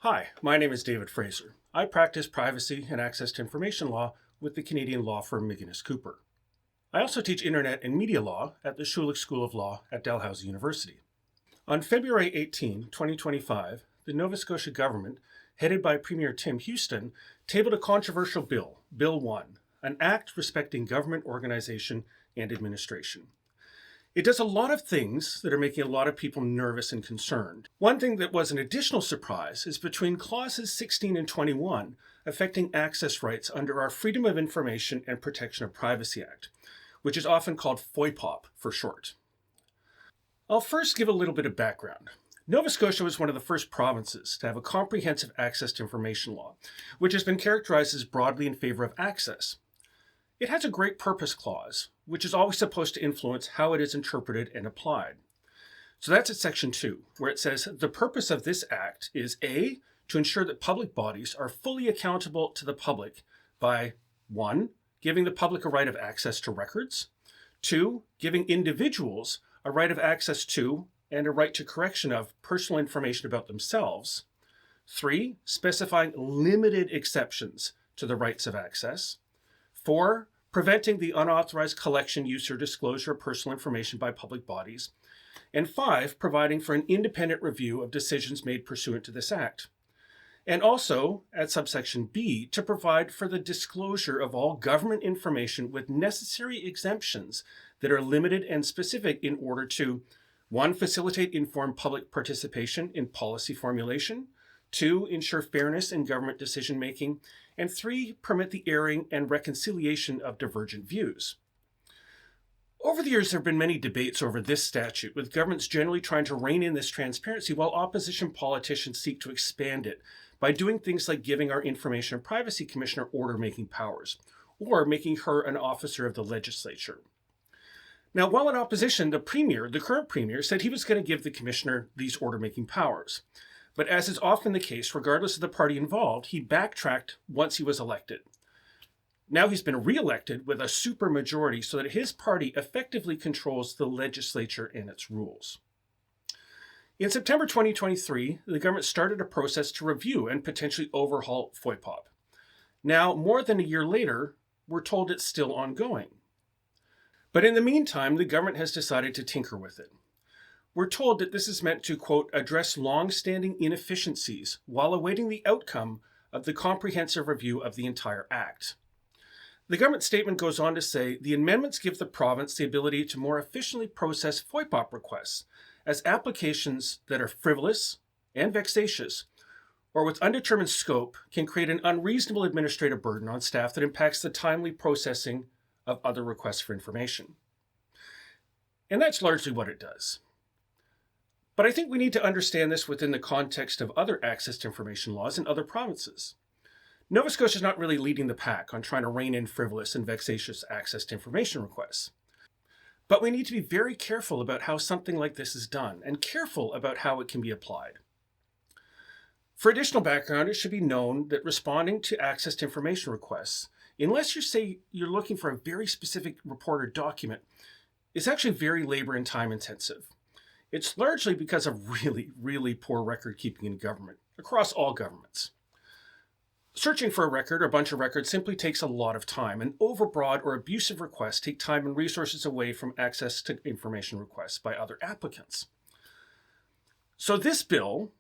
Hi, my name is David Fraser. I practice privacy and access to information law with the Canadian law firm McGuinness Cooper. I also teach internet and media law at the Schulich School of Law at Dalhousie University. On February 18, 2025, the Nova Scotia government, headed by Premier Tim Houston, tabled a controversial bill, Bill 1, an act respecting government organization and administration. It does a lot of things that are making a lot of people nervous and concerned. One thing that was an additional surprise is between clauses 16 and 21 affecting access rights under our Freedom of Information and Protection of Privacy Act, which is often called FOIPOP for short. I'll first give a little bit of background. Nova Scotia was one of the first provinces to have a comprehensive access to information law, which has been characterized as broadly in favor of access. It has a great purpose clause, which is always supposed to influence how it is interpreted and applied. So that's at Section 2, where it says, the purpose of this act is A, to ensure that public bodies are fully accountable to the public by 1, giving the public a right of access to records, 2, giving individuals a right of access to and a right to correction of personal information about themselves, 3, specifying limited exceptions to the rights of access, 4, preventing the unauthorized collection, use, or disclosure of personal information by public bodies, and 5, providing for an independent review of decisions made pursuant to this act. And also, at subsection B, to provide for the disclosure of all government information with necessary exemptions that are limited and specific in order to 1, facilitate informed public participation in policy formulation, 2, ensure fairness in government decision-making, and 3, permit the airing and reconciliation of divergent views. Over the years, there have been many debates over this statute, with governments generally trying to rein in this transparency while opposition politicians seek to expand it by doing things like giving our Information and Privacy Commissioner order-making powers, or making her an officer of the legislature. Now, while in opposition, the current premier, said he was going to give the commissioner these order-making powers. But as is often the case, regardless of the party involved, he backtracked once he was elected. Now he's been re-elected with a supermajority so that his party effectively controls the legislature and its rules. In September 2023, the government started a process to review and potentially overhaul FOIPOP. Now, more than a year later, we're told it's still ongoing. But in the meantime, the government has decided to tinker with it. We're told that this is meant to, quote, address long-standing inefficiencies while awaiting the outcome of the comprehensive review of the entire act. The government statement goes on to say, the amendments give the province the ability to more efficiently process FOIPOP requests as applications that are frivolous and vexatious or with undetermined scope can create an unreasonable administrative burden on staff that impacts the timely processing of other requests for information. And that's largely what it does. But I think we need to understand this within the context of other access to information laws in other provinces. Nova Scotia is not really leading the pack on trying to rein in frivolous and vexatious access to information requests. But we need to be very careful about how something like this is done and careful about how it can be applied. For additional background, it should be known that responding to access to information requests, unless you say you're looking for a very specific report or document, is actually very labor and time intensive. It's largely because of really, really poor record keeping in government, across all governments. Searching for a record or a bunch of records simply takes a lot of time, and overbroad or abusive requests take time and resources away from access to information requests by other applicants. So this bill,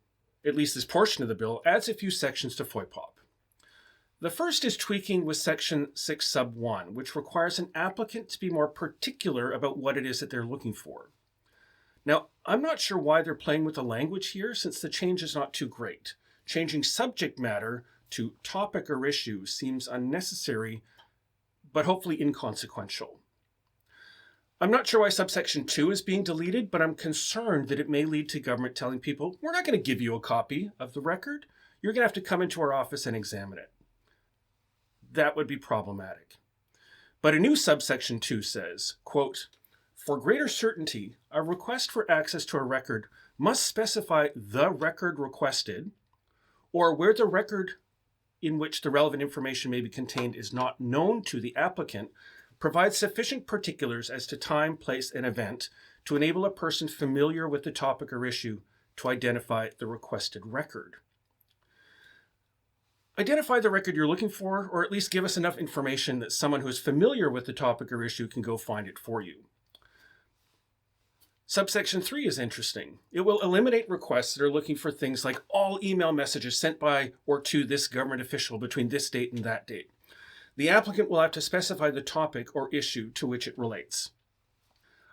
at least this portion of the bill, adds a few sections to FOIPOP. The first is tweaking with Section 6 Sub 1, which requires an applicant to be more particular about what it is that they're looking for. Now, I'm not sure why they're playing with the language here, since the change is not too great. Changing subject matter to topic or issue seems unnecessary, but hopefully inconsequential. I'm not sure why subsection 2 is being deleted, but I'm concerned that it may lead to government telling people, we're not going to give you a copy of the record. You're going to have to come into our office and examine it. That would be problematic. But a new subsection 2 says, quote, for greater certainty, a request for access to a record must specify the record requested, or where the record in which the relevant information may be contained is not known to the applicant, provide sufficient particulars as to time, place, and event to enable a person familiar with the topic or issue to identify the requested record. Identify the record you're looking for, or at least give us enough information that someone who is familiar with the topic or issue can go find it for you. Subsection 3 is interesting. It will eliminate requests that are looking for things like all email messages sent by or to this government official between this date and that date. The applicant will have to specify the topic or issue to which it relates.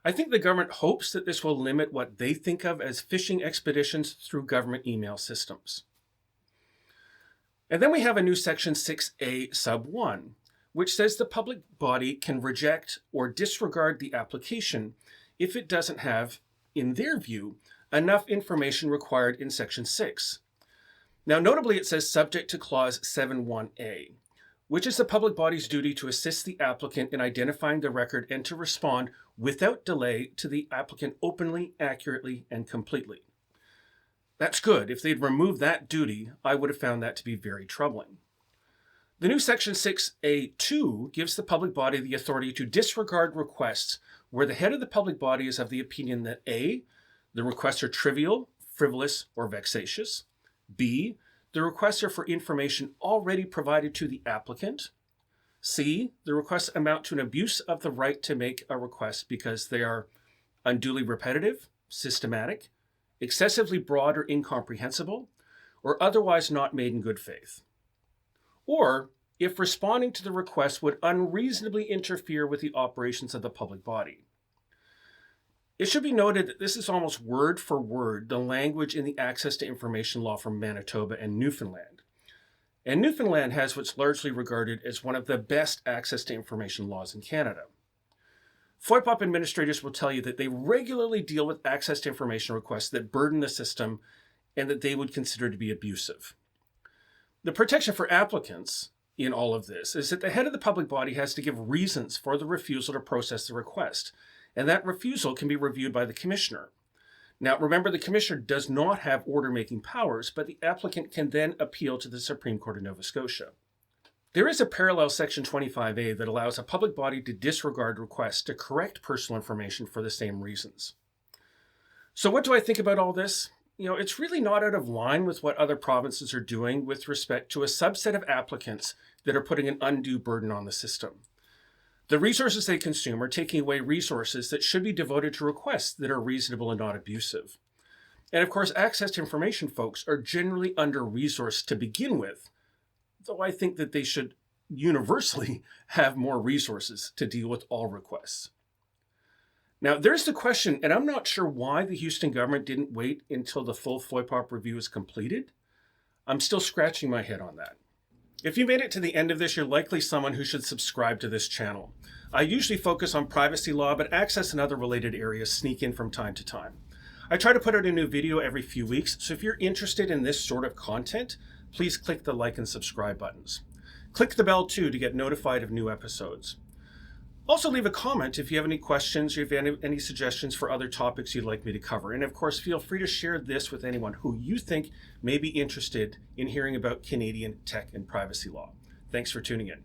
I think the government hopes that this will limit what they think of as phishing expeditions through government email systems. And then we have a new section 6A sub 1, which says the public body can reject or disregard the application if it doesn't have, in their view, enough information required in section 6. Now, notably, it says subject to clause 7.1a, which is the public body's duty to assist the applicant in identifying the record and to respond without delay to the applicant openly, accurately, and completely. That's good. If they'd removed that duty, I would have found that to be very troubling. The new section 6A2 gives the public body the authority to disregard requests where the head of the public body is of the opinion that A, the requests are trivial, frivolous, or vexatious. B, the requests are for information already provided to the applicant. C, the requests amount to an abuse of the right to make a request because they are unduly repetitive, systematic, excessively broad or incomprehensible, or otherwise not made in good faith. Or if responding to the request would unreasonably interfere with the operations of the public body. It should be noted that this is almost word for word the language in the access to information law from Manitoba and Newfoundland. And Newfoundland has what's largely regarded as one of the best access to information laws in Canada. FOIPOP administrators will tell you that they regularly deal with access to information requests that burden the system and that they would consider to be abusive. The protection for applicants in all of this is that the head of the public body has to give reasons for the refusal to process the request, and that refusal can be reviewed by the commissioner. Now, remember, the commissioner does not have order-making powers, but the applicant can then appeal to the Supreme Court of Nova Scotia. There is a parallel section 25A that allows a public body to disregard requests to correct personal information for the same reasons. So what do I think about all this? It's really not out of line with what other provinces are doing with respect to a subset of applicants that are putting an undue burden on the system. The resources they consume are taking away resources that should be devoted to requests that are reasonable and not abusive. And of course, access to information folks are generally under-resourced to begin with, though I think that they should universally have more resources to deal with all requests. Now, there's the question, and I'm not sure why the Houston government didn't wait until the full FOIPOP review is completed. I'm still scratching my head on that. If you made it to the end of this, you're likely someone who should subscribe to this channel. I usually focus on privacy law, but access and other related areas sneak in from time to time. I try to put out a new video every few weeks, so if you're interested in this sort of content, please click the like and subscribe buttons. Click the bell too to get notified of new episodes. Also leave a comment if you have any questions or if you have any suggestions for other topics you'd like me to cover. And of course, feel free to share this with anyone who you think may be interested in hearing about Canadian tech and privacy law. Thanks for tuning in.